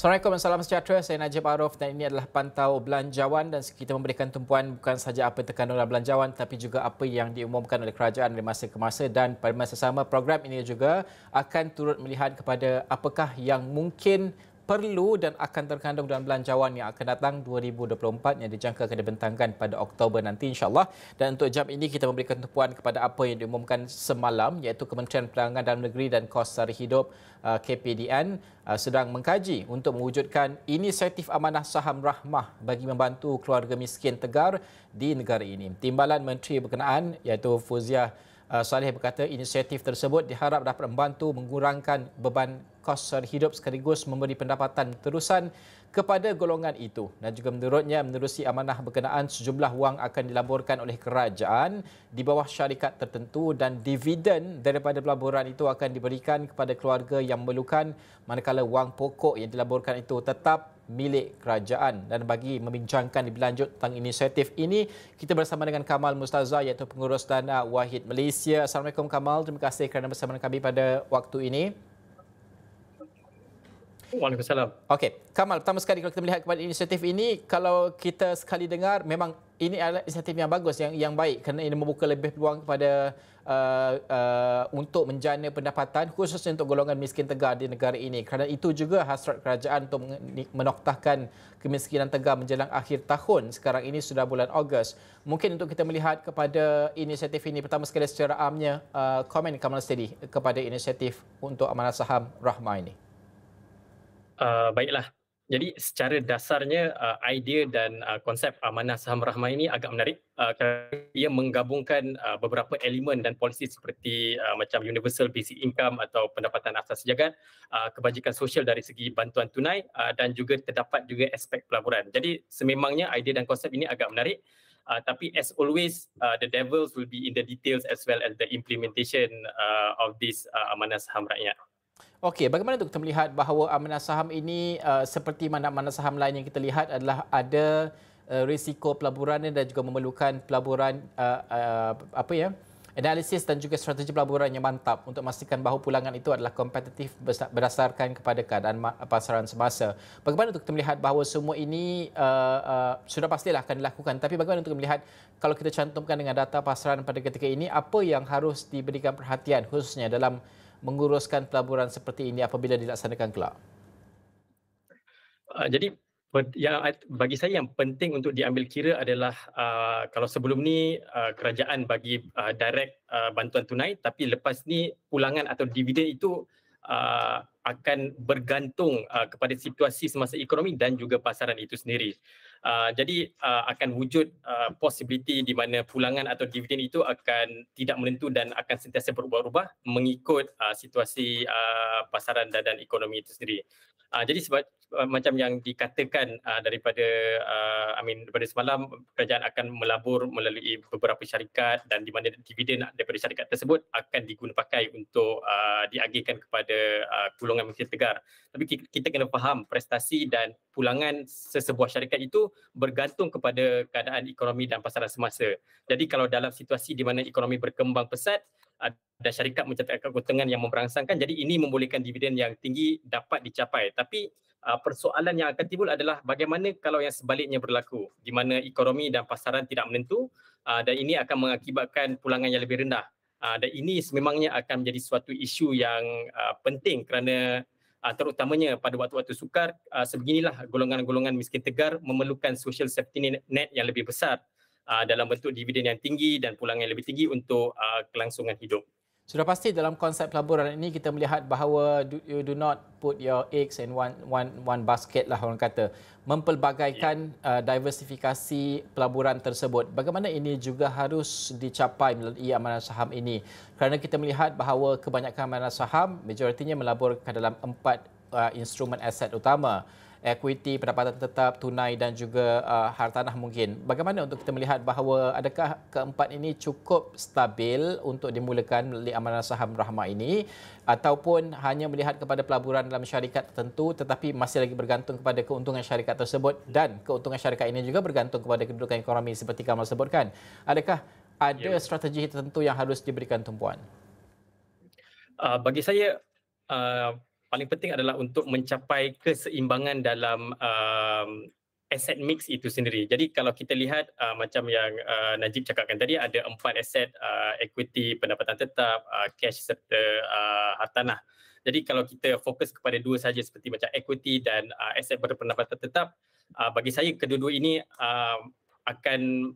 Assalamualaikum dan salam sejahtera. Saya Najib Arif dan ini adalah Pantau Belanjawan dan kita memberikan tumpuan bukan sahaja apa yang terkandung dalam belanjawan tapi juga apa yang diumumkan oleh kerajaan dari masa ke masa, dan pada masa sama program ini juga akan turut melihat kepada apakah yang mungkin perlu dan akan terkandung dalam belanjawan yang akan datang 2024 yang dijangka akan dibentangkan pada Oktober nanti insya-Allah. Dan untuk jam ini kita memberikan tumpuan kepada apa yang diumumkan semalam, iaitu Kementerian Perdagangan Dalam Negeri dan Kos Sara Hidup KPDN sedang mengkaji untuk mewujudkan inisiatif amanah saham rahmah bagi membantu keluarga miskin tegar di negara ini. Timbalan Menteri berkenaan iaitu Fauziah Saleh berkata inisiatif tersebut diharap dapat membantu mengurangkan beban kos sara hidup sekaligus memberi pendapatan terusan kepada golongan itu. Dan juga menurutnya, menerusi amanah berkenaan, sejumlah wang akan dilaburkan oleh kerajaan di bawah syarikat tertentu dan dividen daripada pelaburan itu akan diberikan kepada keluarga yang memerlukan, manakala wang pokok yang dilaburkan itu tetap milik kerajaan. Dan bagi membincangkan lebih lanjut tentang inisiatif ini, kita bersama dengan Kamal Mustaza iaitu pengurus dana Wahid Malaysia. Assalamualaikum Kamal, terima kasih kerana bersama dengan kami pada waktu ini. Waalaikumsalam. Okey, Kamal, pertama sekali kalau kita melihat kepada inisiatif ini, kalau kita sekali dengar memang ini adalah inisiatif yang bagus, yang baik kerana ini membuka lebih peluang kepada untuk menjana pendapatan khususnya untuk golongan miskin tegar di negara ini. Kerana itu juga hasrat kerajaan untuk menoktahkan kemiskinan tegar menjelang akhir tahun. Sekarang ini sudah bulan Ogos. Mungkin untuk kita melihat kepada inisiatif ini, pertama sekali secara amnya, komen Kamal Steady kepada inisiatif untuk amanah saham rahmah ini. Baiklah. Jadi secara dasarnya idea dan konsep amanah saham rahmah ini agak menarik kerana ia menggabungkan beberapa elemen dan polisi seperti macam universal basic income atau pendapatan asas sejagat, kebajikan sosial dari segi bantuan tunai dan juga terdapat juga aspek pelaburan. Jadi sememangnya idea dan konsep ini agak menarik. Tapi as always, the devils will be in the details as well as the implementation of this amanah saham rakyat. Okey, bagaimana untuk kita melihat bahawa amanah saham ini seperti mana-mana saham lain yang kita lihat adalah ada risiko pelaburan dan juga memerlukan pelaburan analisis dan juga strategi pelaburan yang mantap untuk memastikan bahawa pulangan itu adalah kompetitif berdasarkan kepada keadaan pasaran semasa. Bagaimana untuk kita melihat bahawa semua ini sudah pastilah akan dilakukan, tapi bagaimana untuk melihat kalau kita cantumkan dengan data pasaran pada ketika ini, apa yang harus diberikan perhatian khususnya dalam menguruskan pelaburan seperti ini apabila dilaksanakan kelak? Jadi yang bagi saya yang penting untuk diambil kira adalah kalau sebelum ni kerajaan bagi direct bantuan tunai, tapi lepas ni pulangan atau dividen itu akan bergantung kepada situasi semasa ekonomi dan juga pasaran itu sendiri. Jadi akan wujud possibility di mana pulangan atau dividen itu akan tidak menentu dan akan sentiasa berubah-ubah mengikut situasi pasaran dan ekonomi itu sendiri. Jadi sebab macam yang dikatakan daripada daripada semalam, kerajaan akan melabur melalui beberapa syarikat dan di mana dividen daripada syarikat tersebut akan digunakan pakai untuk diagihkan kepada golongan miskin tegar. Tapi kita kena faham prestasi dan pulangan sesebuah syarikat itu bergantung kepada keadaan ekonomi dan pasaran semasa. Jadi kalau dalam situasi di mana ekonomi berkembang pesat, ada syarikat mencatatkan keuntungan yang memberangsangkan, jadi ini membolehkan dividen yang tinggi dapat dicapai. Tapi persoalan yang akan timbul adalah bagaimana kalau yang sebaliknya berlaku, di mana ekonomi dan pasaran tidak menentu dan ini akan mengakibatkan pulangan yang lebih rendah. Dan ini sememangnya akan menjadi suatu isu yang penting kerana terutamanya pada waktu-waktu sukar, sebeginilah golongan-golongan miskin tegar memerlukan social safety net yang lebih besar dalam bentuk dividen yang tinggi dan pulangan yang lebih tinggi untuk kelangsungan hidup. Sudah pasti dalam konsep pelaburan ini kita melihat bahawa you do not put your eggs in one basket lah orang kata. Mempelbagaikan diversifikasi pelaburan tersebut. Bagaimana ini juga harus dicapai melalui amanah saham ini? Kerana kita melihat bahawa kebanyakan amanah saham majoritinya melabur ke dalam 4 instrumen aset utama. Equity, pendapatan tetap, tunai dan juga hartanah mungkin. Bagaimana untuk kita melihat bahawa adakah keempat ini cukup stabil untuk dimulakan melalui amanah saham rahmah ini ataupun hanya melihat kepada pelaburan dalam syarikat tertentu tetapi masih lagi bergantung kepada keuntungan syarikat tersebut dan keuntungan syarikat ini juga bergantung kepada kedudukan ekonomi seperti Kamal sebutkan. Adakah ada strategi tertentu yang harus diberikan tumpuan? Bagi saya paling penting adalah untuk mencapai keseimbangan dalam asset mix itu sendiri. Jadi kalau kita lihat macam yang Najib cakapkan tadi, ada 4 aset, equity, pendapatan tetap, cash serta hartanah. Jadi kalau kita fokus kepada 2 saja seperti macam equity dan aset berpendapatan tetap, bagi saya kedua-dua ini akan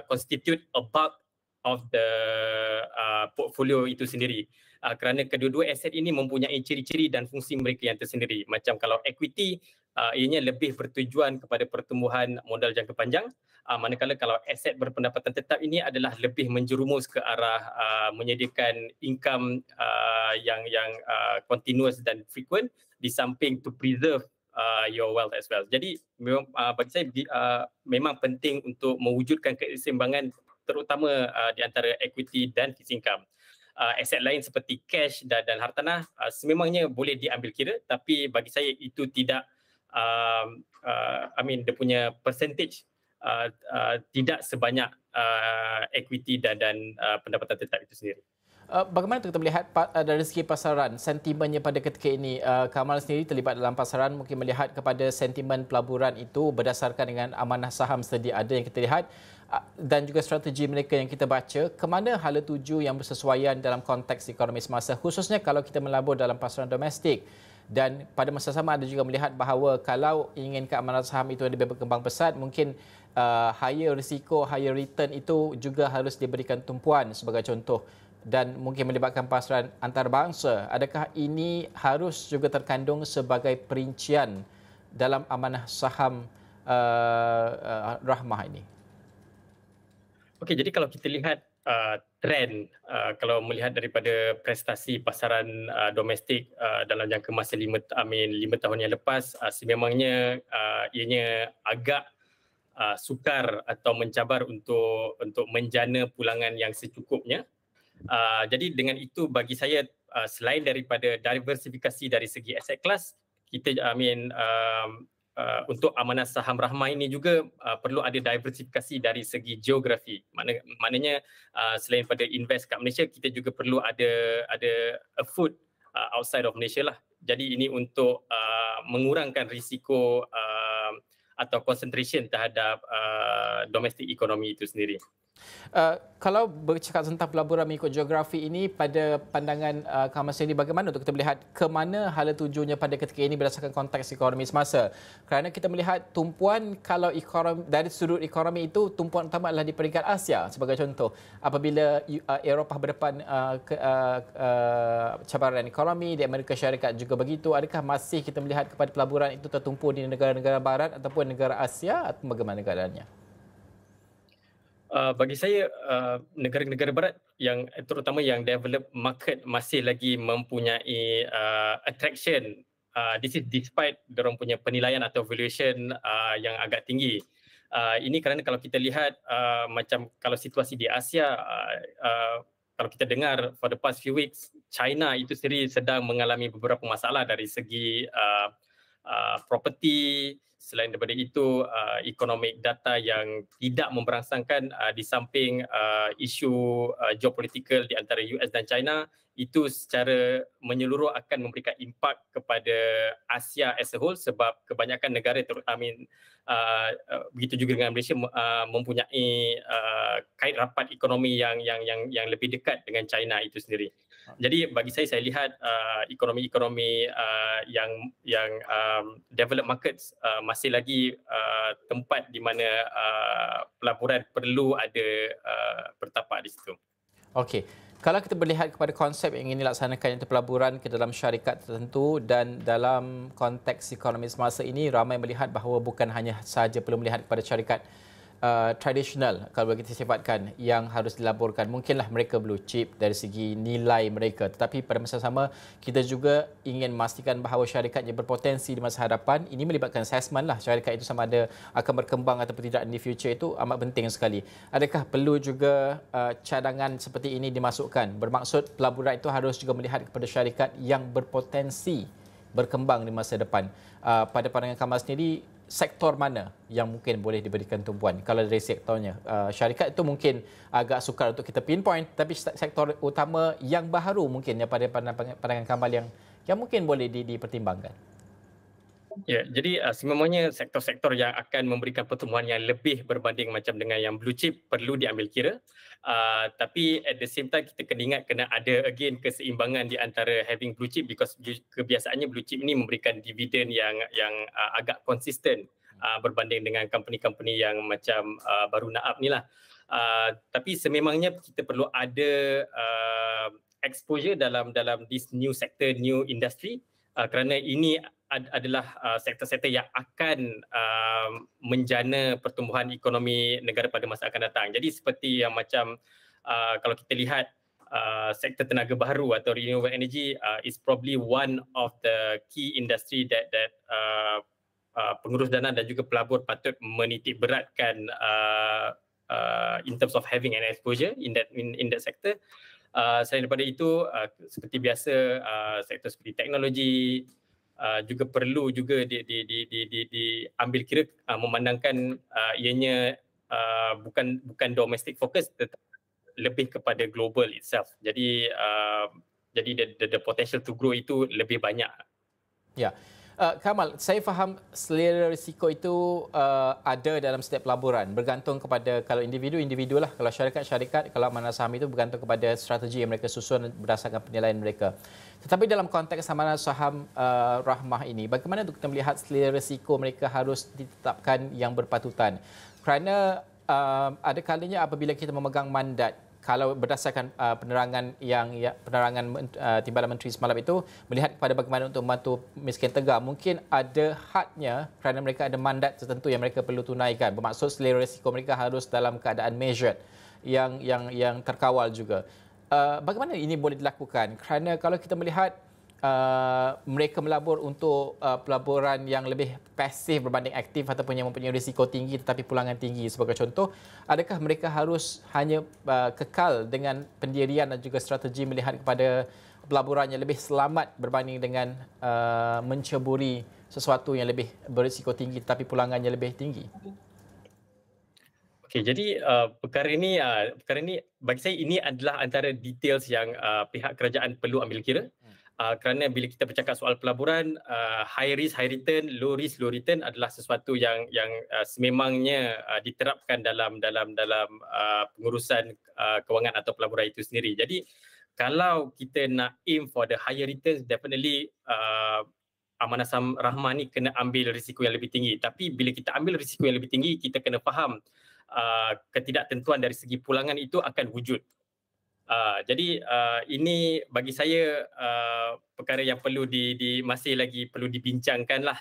constitute a bulk of the portfolio itu sendiri. Kerana kedua-dua aset ini mempunyai ciri-ciri dan fungsi mereka yang tersendiri. Macam kalau equity, ianya lebih bertujuan kepada pertumbuhan modal jangka panjang, manakala kalau aset berpendapatan tetap ini adalah lebih menjerumus ke arah menyediakan income yang continuous dan frequent, di samping to preserve your wealth as well. Jadi bagi saya memang penting untuk mewujudkan keseimbangan, terutama di antara equity dan fixed income. Aset lain seperti cash dan hartanah sememangnya boleh diambil kira, tapi bagi saya itu tidak dia punya percentage tidak sebanyak equity dan pendapatan tetap itu sendiri. Bagaimana kita melihat dari segi pasaran, sentimennya pada ketika ini? Kamal sendiri terlibat dalam pasaran, mungkin melihat kepada sentimen pelaburan itu berdasarkan dengan amanah saham sedia ada yang kita lihat dan juga strategi mereka yang kita baca, ke mana hala tuju yang bersesuaian dalam konteks ekonomi semasa, khususnya kalau kita melabur dalam pasaran domestik. Dan pada masa sama ada juga melihat bahawa kalau inginkan amanah saham itu lebih berkembang pesat, mungkin higher risiko, higher return itu juga harus diberikan tumpuan sebagai contoh, dan mungkin melibatkan pasaran antarabangsa. Adakah ini harus juga terkandung sebagai perincian dalam amanah saham Rahmah ini? Okey, jadi kalau kita lihat trend, kalau melihat daripada prestasi pasaran domestik dalam jangka masa 5 tahun yang lepas, sememangnya ianya agak sukar atau mencabar untuk menjana pulangan yang secukupnya. Jadi dengan itu bagi saya, selain daripada diversifikasi dari segi aset kelas, kita untuk amanah saham Rahmah ini juga perlu ada diversifikasi dari segi geografi. Maknanya selain pada invest kat Malaysia, kita juga perlu ada a foot outside of Malaysia lah. Jadi ini untuk mengurangkan risiko atau concentration terhadap domestic economy itu sendiri. Kalau bercakap tentang pelaburan mengikut geografi ini, pada pandangan Kamal sendiri, bagaimana untuk kita melihat ke mana hala tujunya pada ketika ini berdasarkan konteks ekonomi semasa? Kerana kita melihat tumpuan, kalau ekonomi, dari sudut ekonomi itu, tumpuan utama adalah di peringkat Asia sebagai contoh. Apabila Eropah berdepan cabaran ekonomi, di Amerika Syarikat juga begitu, adakah masih kita melihat kepada pelaburan itu tertumpu di negara-negara barat ataupun negara Asia, atau bagaimana keadaannya? Bagi saya, negara-negara barat yang terutama yang develop market masih lagi mempunyai attraction. This is despite dorang punya penilaian atau valuation yang agak tinggi. Ini kerana kalau kita lihat macam kalau situasi di Asia, kalau kita dengar for the past few weeks, China itu sendiri sedang mengalami beberapa masalah dari segi property. Selain daripada itu, economic data yang tidak memberangsangkan, di samping isu geopolitikal di antara US dan China, itu secara menyeluruh akan memberikan impak kepada Asia as a whole, sebab kebanyakan negara terutama begitu juga dengan Malaysia mempunyai kait rapat ekonomi yang lebih dekat dengan China itu sendiri. Jadi bagi saya lihat ekonomi-ekonomi yang developed markets masih lagi tempat di mana pelaburan perlu ada bertapak di situ. Okey. Kalau kita melihat kepada konsep yang ingin dilaksanakan, iaitu pelaburan ke dalam syarikat tertentu, dan dalam konteks ekonomi semasa ini, ramai melihat bahawa bukan hanya sahaja perlu melihat kepada syarikat tradisional, kalau kita sifatkan, yang harus dilaburkan. Mungkinlah mereka blue chip dari segi nilai mereka, tetapi pada masa sama kita juga ingin memastikan bahawa syarikatnya berpotensi di masa hadapan. Ini melibatkan assessment lah, syarikat itu sama ada akan berkembang ataupun tidak di future, itu amat penting sekali. Adakah perlu juga cadangan seperti ini dimasukkan? Bermaksud pelaburan itu harus juga melihat kepada syarikat yang berpotensi berkembang di masa depan. Pada pandangan Kamal sendiri, sektor mana yang mungkin boleh diberikan tumpuan? Kalau dari sektornya, syarikat itu mungkin agak sukar untuk kita pinpoint, tapi sektor utama yang baharu mungkin, pada pandangan Kamal yang mungkin boleh dipertimbangkan? Ya, jadi sememangnya sektor-sektor yang akan memberikan pertumbuhan yang lebih berbanding macam dengan yang blue chip perlu diambil kira. Tapi at the same time kita kena ingat kena ada again keseimbangan di antara having blue chip because kebiasaannya blue chip ini memberikan dividen yang agak konsisten berbanding dengan company-company yang macam baru naap ni lah. Tapi sememangnya kita perlu ada exposure dalam this new sector, new industry kerana ini adalah sektor-sektor yang akan menjana pertumbuhan ekonomi negara pada masa akan datang. Jadi seperti yang macam kalau kita lihat sektor tenaga baru atau renewable energy is probably one of the key industry that pengurus dana dan juga pelabur patut menitik beratkan in terms of having an exposure in that sector. Selain daripada itu, seperti biasa sektor seperti teknologi juga perlu juga diambil kira memandangkan ianya bukan domestic focus tetapi lebih kepada global itself. Jadi the potential to grow itu lebih banyak. Ya. Kamal, saya faham selera risiko itu ada dalam setiap pelaburan, bergantung kepada kalau individu lah, kalau syarikat, kalau amanah saham itu bergantung kepada strategi yang mereka susun berdasarkan penilaian mereka. Tetapi dalam konteks amanah saham Rahmah ini, bagaimana untuk kita melihat selera risiko mereka harus ditetapkan yang berpatutan? Kerana ada kalinya apabila kita memegang mandat, kalau berdasarkan penerangan Timbalan Menteri semalam itu melihat kepada bagaimana untuk membantu miskin tegak, mungkin ada hadnya kerana mereka ada mandat tertentu yang mereka perlu tunaikan. Bermaksud selera risiko mereka harus dalam keadaan measured yang terkawal juga. Bagaimana ini boleh dilakukan? Kerana kalau kita melihat mereka melabur untuk pelaburan yang lebih pasif berbanding aktif ataupun yang mempunyai risiko tinggi tetapi pulangan tinggi sebagai contoh, adakah mereka harus hanya kekal dengan pendirian dan juga strategi melihat kepada pelaburan yang lebih selamat berbanding dengan menceburi sesuatu yang lebih berisiko tinggi tetapi pulangannya lebih tinggi? Okey, jadi perkara ini bagi saya ini adalah antara details yang pihak kerajaan perlu ambil kira. Kerana bila kita bercakap soal pelaburan, high risk high return, low risk low return adalah sesuatu yang sememangnya diterapkan dalam pengurusan kewangan atau pelaburan itu sendiri. Jadi kalau kita nak aim for the higher returns, definitely amanah saham Rahmah ni kena ambil risiko yang lebih tinggi. Tapi bila kita ambil risiko yang lebih tinggi, kita kena faham ketidaktentuan dari segi pulangan itu akan wujud. Jadi ini bagi saya perkara yang perlu masih lagi perlu dibincangkan lah.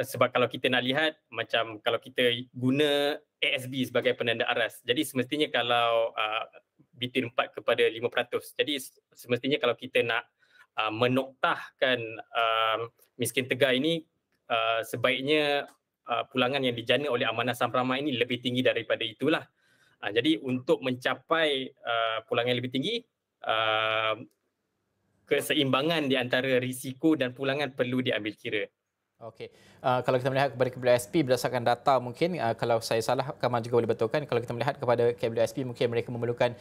Sebab kalau kita nak lihat macam kalau kita guna ASB sebagai penanda aras, jadi semestinya kalau between 4 kepada 5%. Jadi semestinya kalau kita nak menoktahkan miskin tegak ini, sebaiknya pulangan yang dijana oleh amanah saham Rahmah ini lebih tinggi daripada itulah. Jadi untuk mencapai pulangan yang lebih tinggi, keseimbangan di antara risiko dan pulangan perlu diambil kira. Okey. Kalau kita melihat kepada KWSP berdasarkan data mungkin, kalau saya salah Kamal juga boleh betulkan, kalau kita melihat kepada KWSP mungkin mereka memerlukan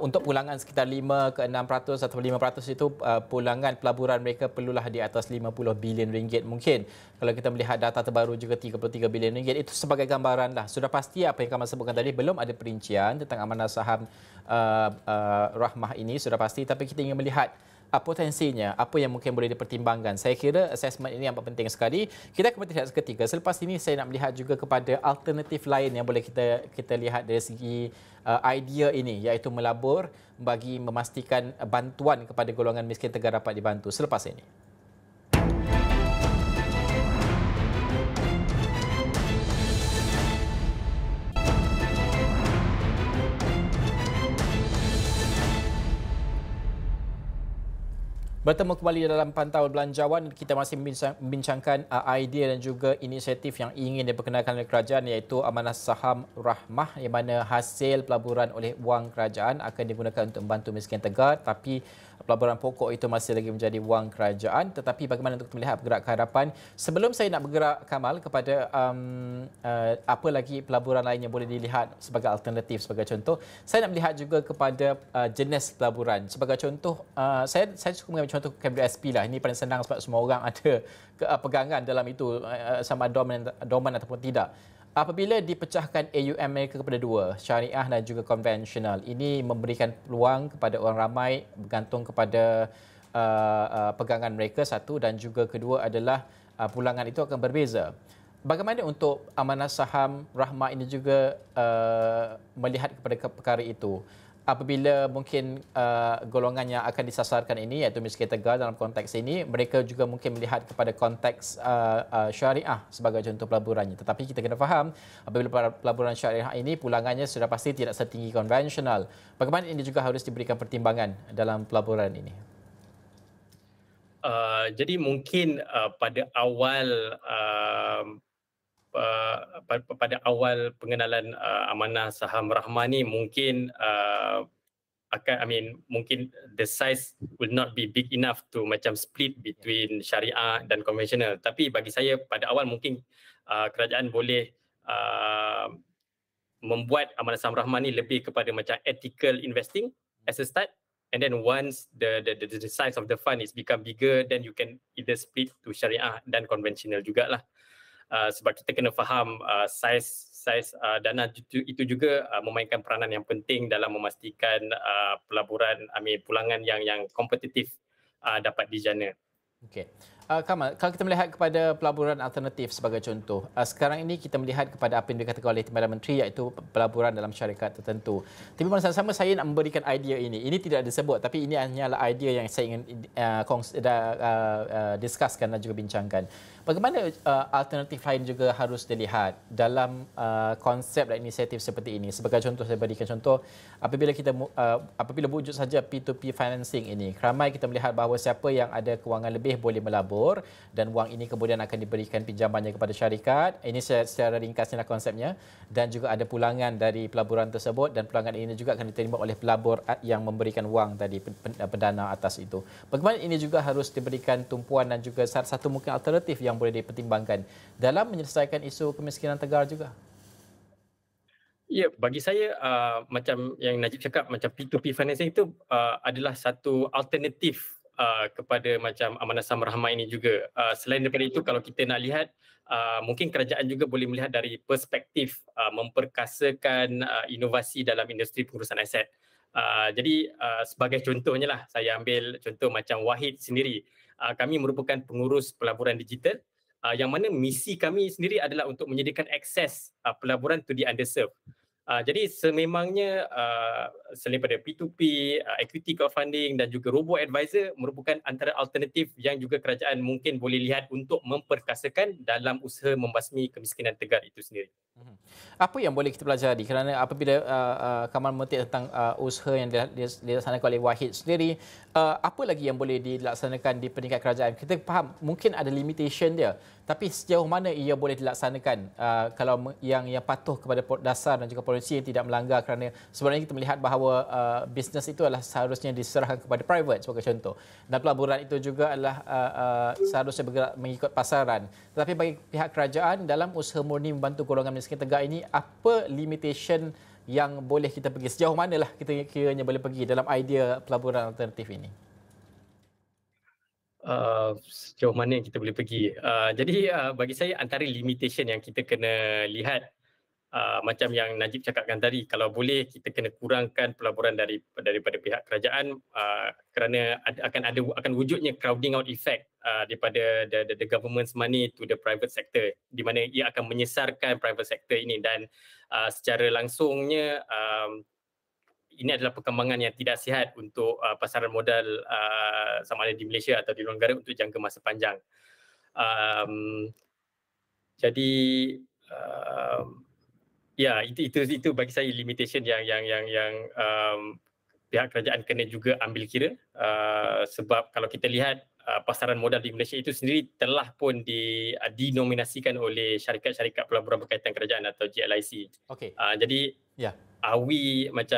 untuk pulangan sekitar 5 ke 6% atau 5% itu pulangan pelaburan mereka perlulah di atas 50 bilion ringgit mungkin. Kalau kita melihat data terbaru juga 33 bilion ringgit, itu sebagai gambaran lah. Sudah pasti apa yang Kamal sebutkan tadi, belum ada perincian tentang amanah saham Rahmah ini, sudah pasti, tapi kita ingin melihat potensinya, apa yang mungkin boleh dipertimbangkan. Saya kira assessment ini yang penting sekali. Kita akan berhenti seketika. Selepas ini saya nak melihat juga kepada alternatif lain yang boleh kita lihat dari segi idea ini, iaitu melabur bagi memastikan bantuan kepada golongan miskin tegak dapat dibantu. Selepas ini. Bertemu kembali dalam Pantauan Belanjawan, kita masih membincangkan idea dan juga inisiatif yang ingin diperkenalkan oleh kerajaan, iaitu amanah saham Rahmah, yang mana hasil pelaburan oleh wang kerajaan akan digunakan untuk membantu miskin tegak, tapi pelaburan pokok itu masih lagi menjadi wang kerajaan. Tetapi bagaimana untuk melihat pergerakan ke hadapan? Sebelum saya nak bergerak, Kamal, kepada apa lagi pelaburan lain yang boleh dilihat sebagai alternatif sebagai contoh, saya nak melihat juga kepada jenis pelaburan. Sebagai contoh, saya suka mengambil contoh KWSP lah. Ini paling senang sebab semua orang ada pegangan dalam itu, sama dorman ataupun tidak. Apabila dipecahkan AUM mereka kepada dua, syariah dan juga konvensional, ini memberikan peluang kepada orang ramai bergantung kepada pegangan mereka, satu, dan juga kedua adalah pulangan itu akan berbeza. Bagaimana untuk amanah saham Rahmah ini juga melihat kepada perkara itu? Apabila mungkin golongan yang akan disasarkan ini, iaitu miskin tegar dalam konteks ini, mereka juga mungkin melihat kepada konteks syariah sebagai contoh pelaburannya. Tetapi kita kena faham, apabila pelaburan syariah ini pulangannya sudah pasti tidak setinggi konvensional. Bagaimana ini juga harus diberikan pertimbangan dalam pelaburan ini? Jadi mungkin pada awal pengenalan amanah saham Rahmah ni mungkin mungkin the size will not be big enough to macam split between syariah dan konvensional. Tapi bagi saya pada awal mungkin kerajaan boleh membuat amanah saham Rahmah ni lebih kepada macam ethical investing as a start, and then once the size of the fund is become bigger, then you can either split to syariah dan konvensional jugalah. Sebab kita kena faham size dana itu juga memainkan peranan yang penting dalam memastikan pulangan yang kompetitif dapat dijana. Okey. Kamal, kalau kita melihat kepada pelaburan alternatif sebagai contoh, sekarang ini kita melihat kepada apa yang dikatakan oleh Timbalan Menteri, iaitu pelaburan dalam syarikat tertentu. Tapi pada saat sama saya nak memberikan idea ini. Ini tidak disebut, tapi ini hanyalah idea yang saya ingin discusskan dan juga bincangkan. Bagaimana alternatif lain juga harus dilihat dalam konsep dan inisiatif seperti ini. Sebagai contoh, saya berikan contoh, apabila wujud saja P2P financing ini, ramai kita melihat bahawa siapa yang ada kewangan lebih boleh melabur, dan wang ini kemudian akan diberikan pinjamannya kepada syarikat. Ini secara ringkasnya konsepnya, dan juga ada pulangan dari pelaburan tersebut, dan pulangan ini juga akan diterima oleh pelabur yang memberikan wang tadi, pendana atas itu. Bagaimana ini juga harus diberikan tumpuan dan juga satu mungkin alternatif yang boleh dipertimbangkan dalam menyelesaikan isu kemiskinan tegar juga. Ya, bagi saya macam yang Najib cakap, macam P2P financing itu adalah satu alternatif kepada macam amanah saham Rahmah ini juga. Selain daripada itu, kalau kita nak lihat, mungkin kerajaan juga boleh melihat dari perspektif memperkasakan inovasi dalam industri pengurusan aset. Jadi sebagai contohnya lah, saya ambil contoh macam Wahid sendiri. Kami merupakan pengurus pelaburan digital, yang mana misi kami sendiri adalah untuk menyediakan akses pelaburan to the underserved. Jadi sememangnya selain daripada P2P, equity crowdfunding dan juga robo advisor merupakan antara alternatif yang juga kerajaan mungkin boleh lihat untuk memperkasakan dalam usaha membasmi kemiskinan tegar itu sendiri. Apa yang boleh kita pelajari? Kerana apabila Kamal memetik tentang usaha yang dilaksanakan oleh Wahid sendiri, apa lagi yang boleh dilaksanakan di peringkat kerajaan? Kita faham mungkin ada limitation dia, tapi sejauh mana ia boleh dilaksanakan kalau yang patuh kepada dasar dan juga polisi yang tidak melanggar, kerana sebenarnya kita melihat bahawa bisnes itu adalah seharusnya diserahkan kepada private sebagai contoh, dan pelaburan itu juga adalah seharusnya bergerak mengikut pasaran. Tetapi bagi pihak kerajaan dalam usaha murni membantu golongan miskin tegar ini, apa limitation yang boleh kita pergi? Sejauh manalah kita kiranya boleh pergi dalam idea pelaburan alternatif ini? Sejauh mana yang kita boleh pergi. Jadi bagi saya antara limitation yang kita kena lihat, macam yang Najib cakapkan tadi, kalau boleh kita kena kurangkan pelaburan daripada pihak kerajaan, kerana akan wujudnya crowding out effect daripada the government's money to the private sector, di mana ia akan menyesarkan private sector ini, dan secara langsungnya ini adalah perkembangan yang tidak sihat untuk pasaran modal sama ada di Malaysia atau di luar negara untuk jangka masa panjang. Jadi ya, itu bagi saya limitation yang pihak kerajaan kena juga ambil kira, sebab kalau kita lihat pasaran modal di Malaysia itu sendiri telah pun dinominasikan oleh syarikat-syarikat pelaburan berkaitan kerajaan atau GLIC. Okey. Jadi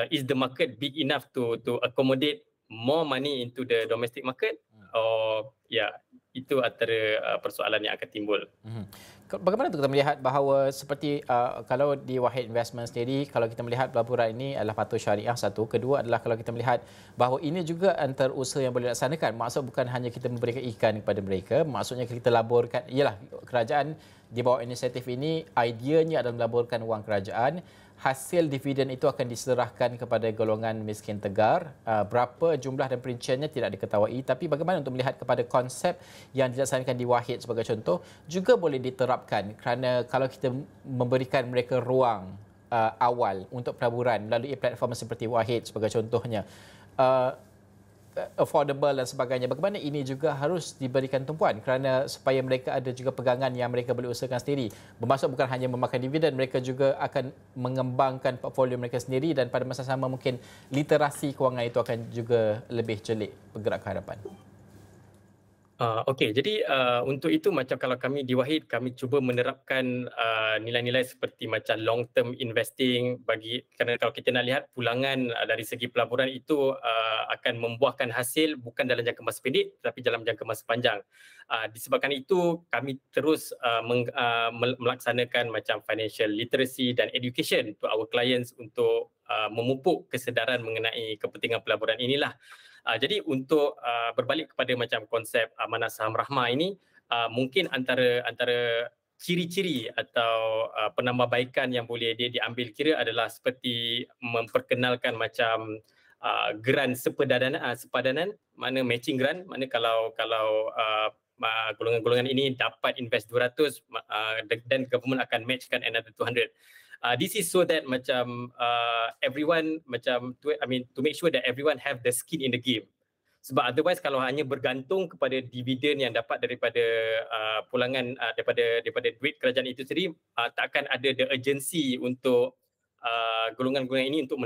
is the market big enough to accommodate more money into the domestic market, or itu antara persoalan yang akan timbul. Bagaimana kita melihat bahawa seperti kalau di Wahid Investment sendiri, kalau kita melihat pelaburan ini adalah patuh syariah satu, kedua adalah kalau kita melihat bahawa ini juga antara usaha yang boleh dilaksanakan. Maksud bukan hanya kita memberikan ikan kepada mereka, maksudnya kita laburkan, ialah kerajaan di bawah inisiatif ini, ideanya adalah melaburkan wang kerajaan. Hasil dividen itu akan diserahkan kepada golongan miskin tegar. Berapa jumlah dan perinciannya tidak diketahui. Tapi bagaimana untuk melihat kepada konsep yang dilaksanakan di Wahid sebagai contoh, juga boleh diterapkan kerana kalau kita memberikan mereka ruang awal untuk pelaburan melalui platform seperti Wahid sebagai contohnya, affordable dan sebagainya. Bagaimana ini juga harus diberikan tumpuan kerana supaya mereka ada juga pegangan yang mereka boleh usahakan sendiri. Bermaksud bukan hanya memakan dividen, mereka juga akan mengembangkan portfolio mereka sendiri dan pada masa sama mungkin literasi kewangan itu akan juga lebih celik bergerak ke hadapan. Okey, jadi untuk itu macam kalau kami di Wahid, kami cuba menerapkan nilai-nilai seperti macam long term investing kerana kalau kita nak lihat pulangan dari segi pelaburan itu akan membuahkan hasil bukan dalam jangka masa pendek tetapi dalam jangka masa panjang. Disebabkan itu kami terus melaksanakan macam financial literacy dan education to our clients untuk memupuk kesedaran mengenai kepentingan pelaburan inilah. Jadi untuk berbalik kepada macam konsep amanah saham rahmah ini, mungkin antara ciri-ciri atau penambahbaikan yang boleh diambil kira adalah seperti memperkenalkan macam geran sepadanan, mana matching grant, mana kalau golongan-golongan ini dapat invest 200 dan government akan matchkan another 200. This is so that macam everyone to make sure that everyone have the skin in the game. Sebab otherwise kalau hanya bergantung kepada dividen yang dapat daripada pulangan daripada duit kerajaan itu sendiri, takkan ada the urgency untuk golongan-golongan ini untuk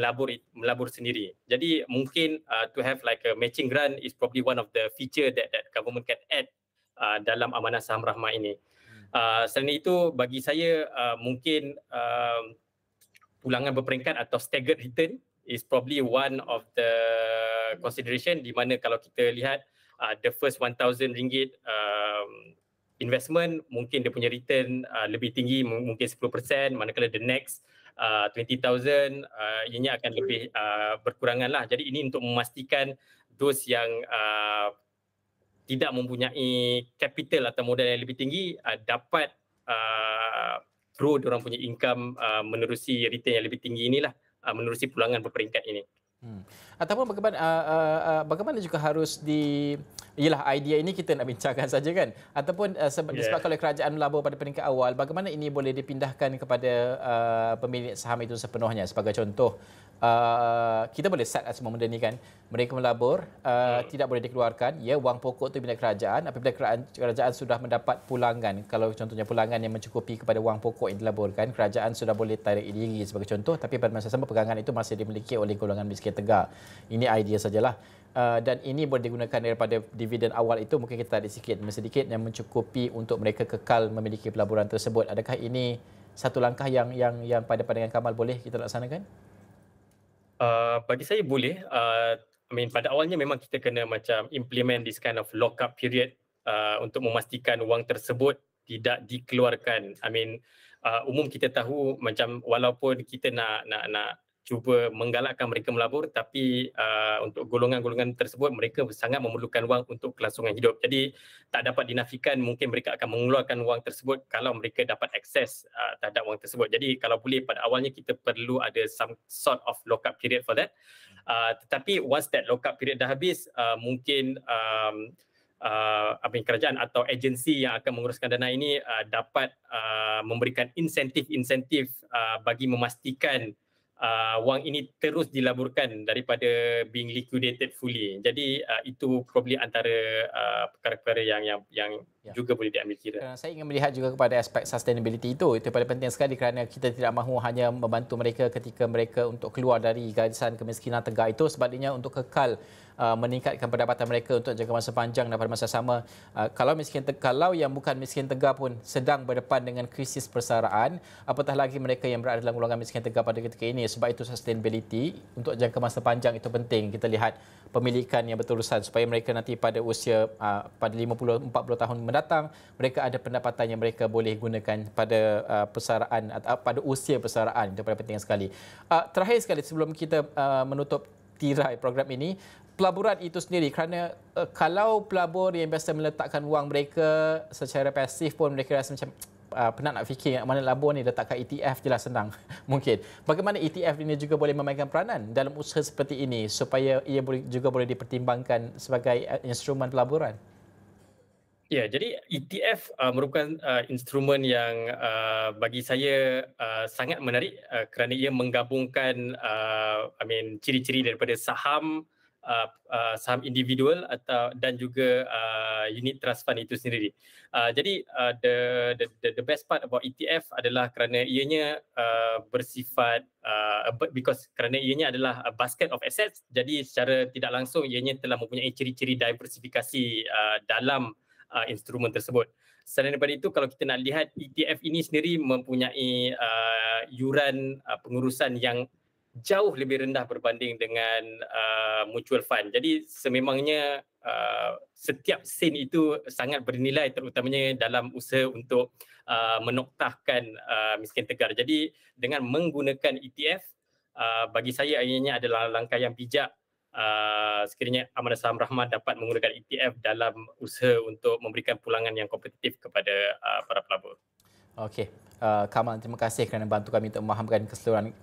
melabur sendiri. Jadi mungkin to have like a matching grant is probably one of the feature that government can add dalam amanah saham rahmah ini. Selain itu bagi saya mungkin pulangan berperingkat atau staggered return is probably one of the consideration di mana kalau kita lihat the first RM1,000 investment mungkin dia punya return lebih tinggi mungkin 10%, manakala the next 20,000 ianya akan lebih berkurangan lah. Jadi ini untuk memastikan those yang tidak mempunyai capital atau modal yang lebih tinggi dapat grow diorang punya income menerusi return yang lebih tinggi inilah, menerusi pulangan berperingkat ini. Ataupun bagaimana juga harus ialah idea ini kita nak bincangkan saja kan, ataupun disebabkan oleh kerajaan melabur pada peringkat awal, bagaimana ini boleh dipindahkan kepada pemilik saham itu sepenuhnya. Sebagai contoh, kita boleh set semua benda ni kan, mereka melabur, tidak boleh dikeluarkan, ya, wang pokok itu milik kerajaan. Apabila kerajaan sudah mendapat pulangan, kalau contohnya pulangan yang mencukupi kepada wang pokok yang dilaburkan, kerajaan sudah boleh tarik diri sebagai contoh, tapi pada masa sama pegangan itu masih dimiliki oleh golongan miskin tegar. Ini idea sajalah. Dan ini boleh digunakan daripada dividen awal itu, mungkin kita tarik sedikit yang mencukupi untuk mereka kekal memiliki pelaburan tersebut. Adakah ini satu langkah yang pada pandangan Kamal boleh kita laksanakan? Bagi saya boleh. Pada awalnya memang kita kena macam implement this kind of lock-up period untuk memastikan wang tersebut tidak dikeluarkan. Umum kita tahu macam walaupun kita nak cuba menggalakkan mereka melabur, tapi untuk golongan-golongan tersebut mereka sangat memerlukan wang untuk kelangsungan hidup. Jadi tak dapat dinafikan mungkin mereka akan mengeluarkan wang tersebut kalau mereka dapat akses terhadap wang tersebut. Jadi kalau boleh pada awalnya kita perlu ada some sort of lock-up period for that. Tetapi once that lock-up period dah habis, mungkin kerajaan atau agensi yang akan menguruskan dana ini dapat memberikan insentif bagi memastikan wang ini terus dilaburkan daripada being liquidated fully. Jadi itu probably antara perkara-perkara yang Ya. juga boleh diambil kira. Saya ingin melihat juga kepada aspek sustainability itu. Itu paling penting sekali kerana kita tidak mahu hanya membantu mereka ketika mereka untuk keluar dari garisan kemiskinan tegak itu, sebaliknya untuk kekal meningkatkan pendapatan mereka untuk jangka masa panjang dan pada masa sama. Kalau yang bukan miskin tegak pun sedang berdepan dengan krisis persaraan, apatah lagi mereka yang berada dalam golongan miskin tegak pada ketika ini. Sebab itu sustainability untuk jangka masa panjang itu penting. Kita lihat pemilikan yang berterusan supaya mereka nanti pada usia pada 50-40 tahun mendatang mereka ada pendapatan yang mereka boleh gunakan pada persaraan atau pada usia persaraan. Itu paling penting sekali. Terakhir sekali sebelum kita menutup tirai program ini, pelaburan itu sendiri, kerana kalau pelabur yang biasa meletakkan wang mereka secara pasif pun mereka rasa macam penat nak fikir mana labur ni, letakkan ETF je lah senang. Mungkin. Bagaimana ETF ini juga boleh memainkan peranan dalam usaha seperti ini supaya ia juga boleh dipertimbangkan sebagai instrumen pelaburan? Ya, jadi ETF merupakan instrumen yang bagi saya sangat menarik kerana ia menggabungkan ciri-ciri daripada saham saham individual dan juga unit trust fund itu sendiri. Jadi the best part about ETF adalah kerana ianya bersifat kerana ianya adalah a basket of assets, jadi secara tidak langsung ianya telah mempunyai ciri-ciri diversifikasi dalam instrumen tersebut. Selain daripada itu, kalau kita nak lihat ETF ini sendiri mempunyai yuran pengurusan yang jauh lebih rendah berbanding dengan mutual fund. Jadi sememangnya setiap sen itu sangat bernilai, terutamanya dalam usaha untuk menoktahkan miskin tegar. Jadi dengan menggunakan ETF, bagi saya ianya adalah langkah yang bijak sekiranya Amanah Saham Rahmah dapat menggunakan ETF dalam usaha untuk memberikan pulangan yang kompetitif kepada para pelabur. Okey. Kamal, terima kasih kerana bantu kami untuk memahamkan keseluruhan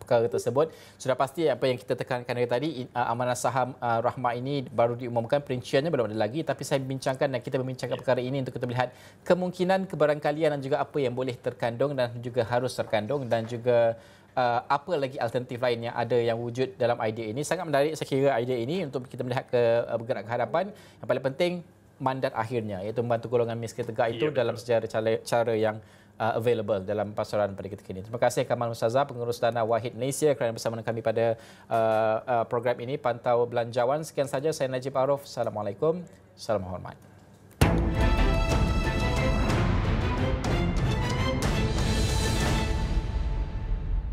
perkara tersebut. Sudah pasti apa yang kita tekankan dari tadi, Amanah Saham Rahmah ini baru diumumkan, perinciannya belum ada lagi, tapi saya bincangkan dan kita membincangkan perkara ini untuk kita melihat kemungkinan kebarangkalian dan juga apa yang boleh terkandung dan juga harus terkandung dan juga apa lagi alternatif lain yang ada yang wujud dalam idea ini. Sangat menarik saya kira idea ini untuk kita melihat bergerak ke hadapan. Yang paling penting mandat akhirnya iaitu membantu golongan miskin tegak itu dalam secara cara yang available dalam pasaran pada ketika ini. Terima kasih Kamal Mustazah, Pengurus Dana Wahid Malaysia kerana bersama dengan kami pada program ini Pantau Belanjawan. Sekian saja, saya Najib Arif. Assalamualaikum. Salam hormat.